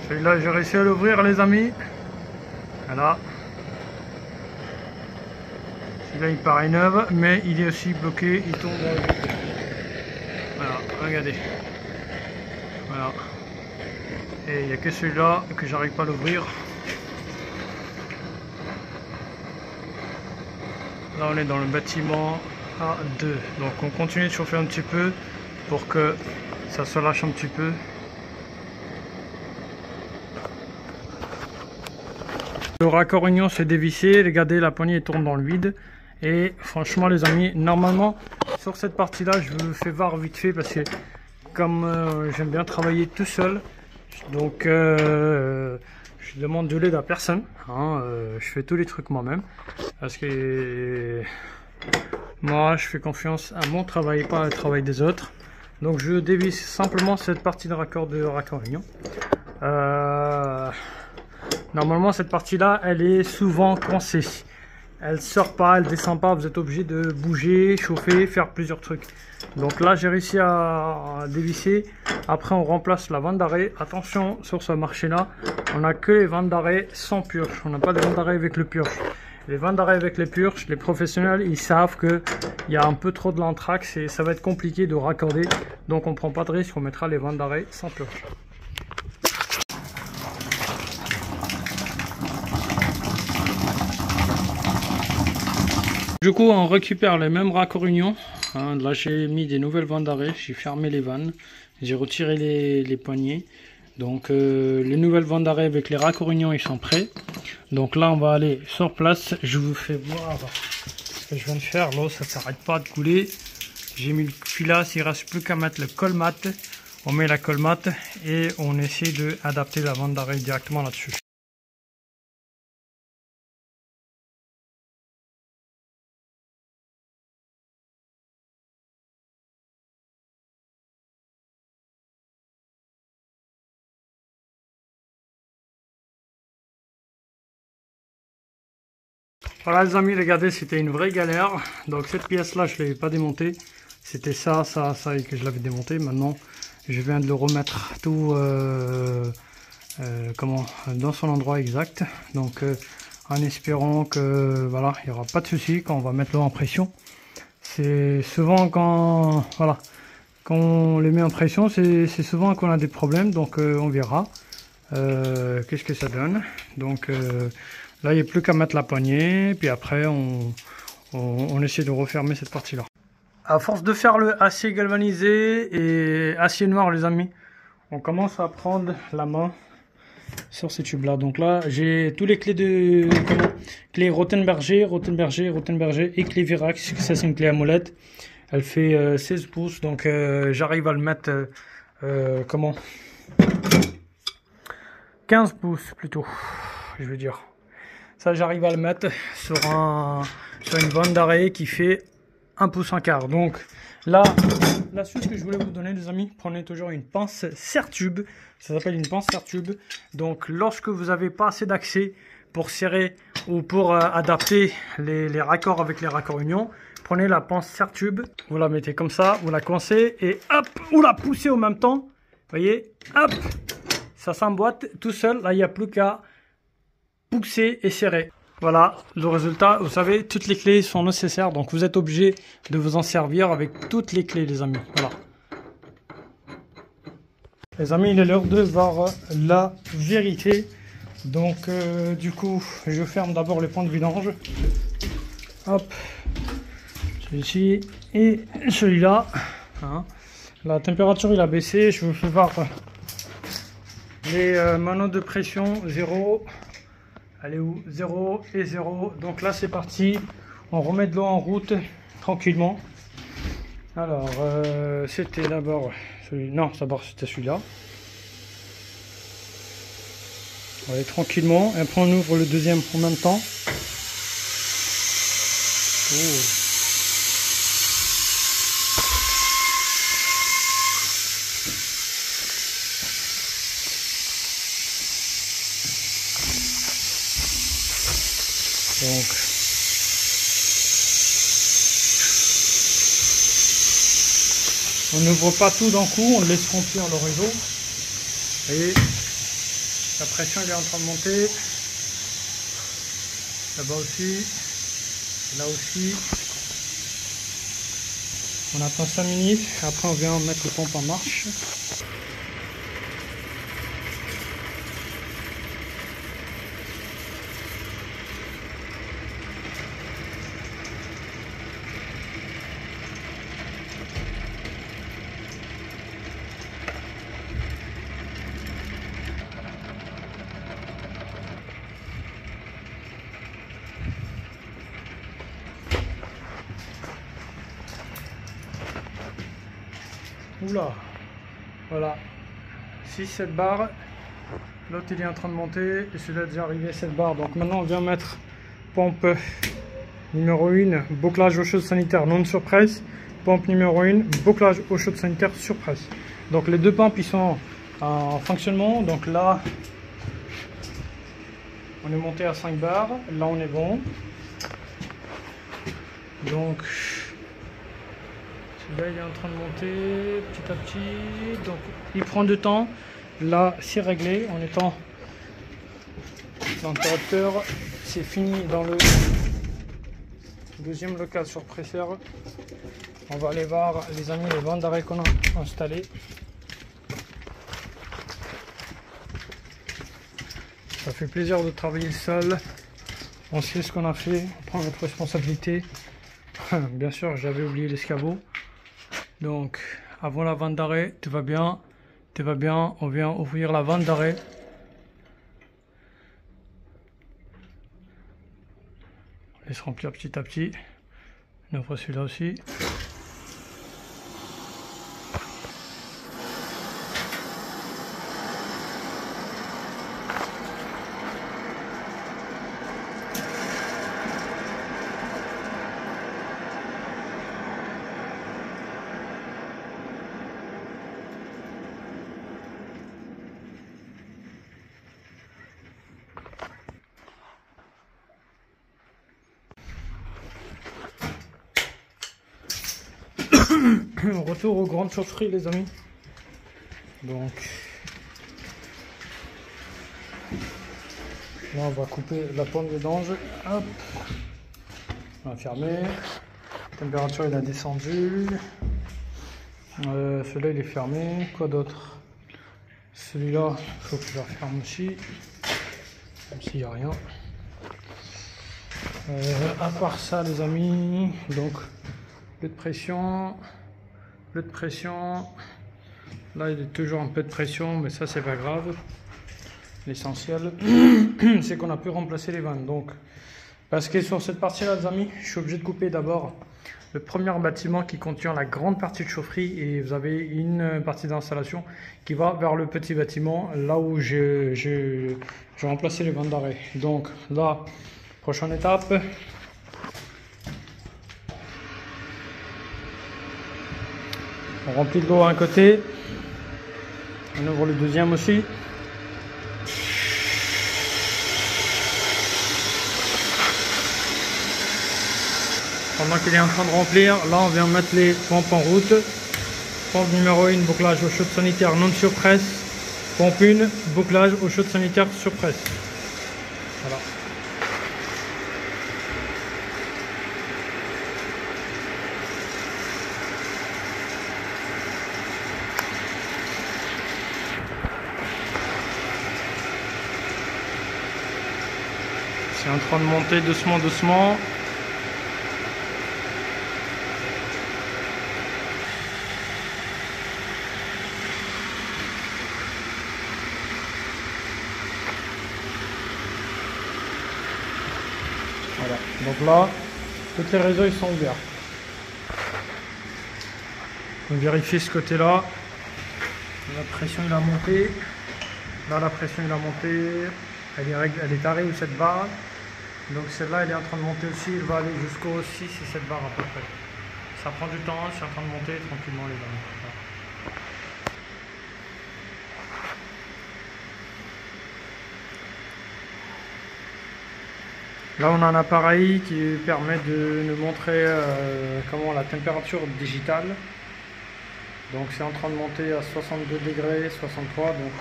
Celui-là, j'ai réussi à l'ouvrir, les amis. Voilà. Celui-là, il paraît neuf, mais il est aussi bloqué, il tombe dans le vide. Voilà, regardez. Voilà. Et il n'y a que celui-là que j'arrive pas à l'ouvrir. Là, on est dans le bâtiment A2. Donc, on continue de chauffer un petit peu pour que ça se lâche un petit peu. Le raccord union s'est dévissé. Regardez, la poignée tourne dans le vide. Et franchement, les amis, normalement, sur cette partie-là, je vous fais voir vite fait parce que comme j'aime bien travailler tout seul, donc je demande de l'aide à personne. Hein, je fais tous les trucs moi-même parce que moi, je fais confiance à mon travail, pas au travail des autres. Donc, je dévisse simplement cette partie de raccord union. Normalement, cette partie-là, elle est souvent coincée. Elle sort pas, elle descend pas. Vous êtes obligé de bouger, chauffer, faire plusieurs trucs. Donc là, j'ai réussi à dévisser. Après, on remplace la vanne d'arrêt. Attention, sur ce marché-là, on n'a que les vannes d'arrêt sans purge. On n'a pas de vannes d'arrêt avec le purge. Les vannes d'arrêt avec les purges, les professionnels, ils savent qu'il y a un peu trop de l'anthrax et ça va être compliqué de raccorder. Donc, on prend pas de risque. On mettra les vannes d'arrêt sans purge. Du coup, on récupère les mêmes raccords union. Hein, là, j'ai mis des nouvelles vannes d'arrêt. J'ai fermé les vannes. J'ai retiré les poignées. Donc, les nouvelles vannes d'arrêt avec les raccords union, ils sont prêts. Donc là, on va aller sur place. Je vous fais voir ce que je viens de faire. L'eau, ça ne s'arrête pas de couler. J'ai mis le filasse. Il ne reste plus qu'à mettre le colmat. On met la colmat et on essaie d'adapter la vanne d'arrêt directement là-dessus. Voilà les amis, regardez, c'était une vraie galère. Donc cette pièce là, je ne l'avais pas démontée. C'était ça et que je l'avais démonté. Maintenant, je viens de le remettre tout dans son endroit exact. Donc en espérant que voilà, il n'y aura pas de souci quand on va mettre l'eau en pression. C'est souvent quand on les met en pression, c'est souvent qu'on a des problèmes. Donc on verra qu'est-ce que ça donne. Donc là, il n'y a plus qu'à mettre la poignée, puis après, on essaie de refermer cette partie-là. À force de faire le acier galvanisé et acier noir, les amis, on commence à prendre la main sur ces tubes-là. Donc là, j'ai tous les clés de clé Rothenberger et clé Virax. Ça, c'est une clé à molette. Elle fait 16 pouces, donc j'arrive à le mettre 15 pouces plutôt, je veux dire. Ça, j'arrive à le mettre sur une vanne d'arrêt qui fait 1 pouce un quart. Donc là, l'astuce que je voulais vous donner, les amis, prenez toujours une pince serre-tube. Ça s'appelle une pince serre-tube. Donc lorsque vous n'avez pas assez d'accès pour serrer ou pour adapter les raccords avec les raccords union, prenez la pince serre-tube, vous la mettez comme ça, vous la coincez et hop, vous la poussez en même temps. Vous voyez, hop, ça s'emboîte tout seul. Là, il n'y a plus qu'à pousser et serrer. Voilà le résultat. Vous savez, toutes les clés sont nécessaires, donc vous êtes obligé de vous en servir avec toutes les clés, les amis. Voilà. Les amis, il est l'heure de voir la vérité. Donc du coup, je ferme d'abord les points de vidange. Hop, celui-ci et celui-là. Hein. La température il a baissé. Je vous fais voir les manos de pression 0. Allez où 0 et 0. Donc là c'est parti. On remet de l'eau en route tranquillement. Alors c'était d'abord celui. Non, d'abord c'était celui-là. On va aller tranquillement. Et après on ouvre le deuxième en même temps. Oh. Donc, on n'ouvre pas tout d'un coup, on laisse remplir le réseau. Et La pression elle est en train de monter. Là-bas aussi. Là aussi. On attend 5 minutes. Après on vient mettre le pompe en marche. Oula, voilà, 6-7 barres, l'autre il est en train de monter et celui-là est déjà arrivé à 7 barres. Donc maintenant on vient mettre pompe numéro 1, bouclage eau chaude sanitaire non surpresse, pompe numéro 1, bouclage eau chaude sanitaire surpresse. Donc les deux pompes ils sont en fonctionnement. Donc là on est monté à 5 barres, là on est bon. Donc là il est en train de monter petit à petit, donc il prend du temps. Là c'est réglé en étant l'interrupteur, c'est fini dans le deuxième local surpresseur. On va aller voir les amis les bandes d'arrêt qu'on a installées. Ça fait plaisir de travailler seul, on sait ce qu'on a fait, on prend notre responsabilité. Bien sûr j'avais oublié l'escabeau. Donc avant la vanne d'arrêt, tout va bien, on vient ouvrir la vanne d'arrêt. On laisse remplir petit à petit. On ouvre celui-là aussi. Retour aux grandes chaufferies les amis. Donc là on va couper la pomme de dange. Hop. On va fermer. La température il a descendu. Celui-là il est fermé. Quoi d'autre? Celui-là il faut que je le referme aussi. Même s'il n'y a rien. À part ça les amis, donc peu de pression. Peu de pression, là il est toujours un peu de pression, mais ça c'est pas grave. L'essentiel c'est qu'on a pu remplacer les vannes. Donc parce que sur cette partie là les amis, je suis obligé de couper d'abord le premier bâtiment qui contient la grande partie de chaufferie, et vous avez une partie d'installation qui va vers le petit bâtiment là où je remplacer les vannes d'arrêt. Donc là, prochaine étape, on remplit de l'eau à un côté, on ouvre le deuxième aussi. Pendant qu'il est en train de remplir, là on vient mettre les pompes en route. Pompe numéro 1, bouclage eau chaude sanitaire non surpresse. Pompe 1, bouclage eau chaude sanitaire surpresse. Voilà. C'est en train de monter doucement, doucement. Voilà. Donc là, tous les réseaux ils sont ouverts. On vérifie ce côté-là. La pression il a monté. Là la pression il a monté. Elle est arrêtée ou 7 barres. Donc celle-là elle est en train de monter aussi, elle va aller jusqu'au 6 et 7 barres à peu près. Ça prend du temps, c'est en train de monter tranquillement les amis. Là on a un appareil qui permet de nous montrer comment la température digitale. Donc c'est en train de monter à 62 degrés, 63. Donc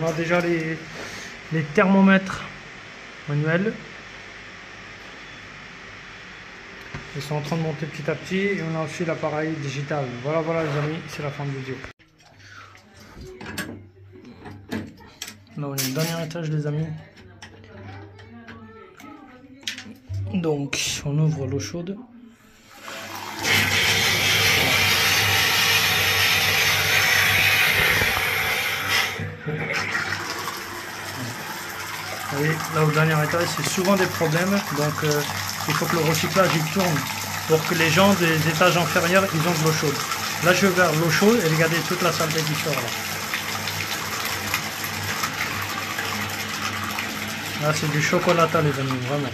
on a déjà les thermomètres manuels. Ils sont en train de monter petit à petit et on a aussi l'appareil digital. Voilà, voilà les amis, c'est la fin de vidéo. Là on est au dernier étage les amis. Donc on ouvre l'eau chaude. Vous voyez, là au dernier étage, c'est souvent des problèmes, donc il faut que le recyclage il tourne pour que les gens des étages inférieurs ils ont de l'eau chaude. Là je vais vers l'eau chaude et regardez toute la saleté qui sort là. Là c'est du chocolat les amis, vraiment.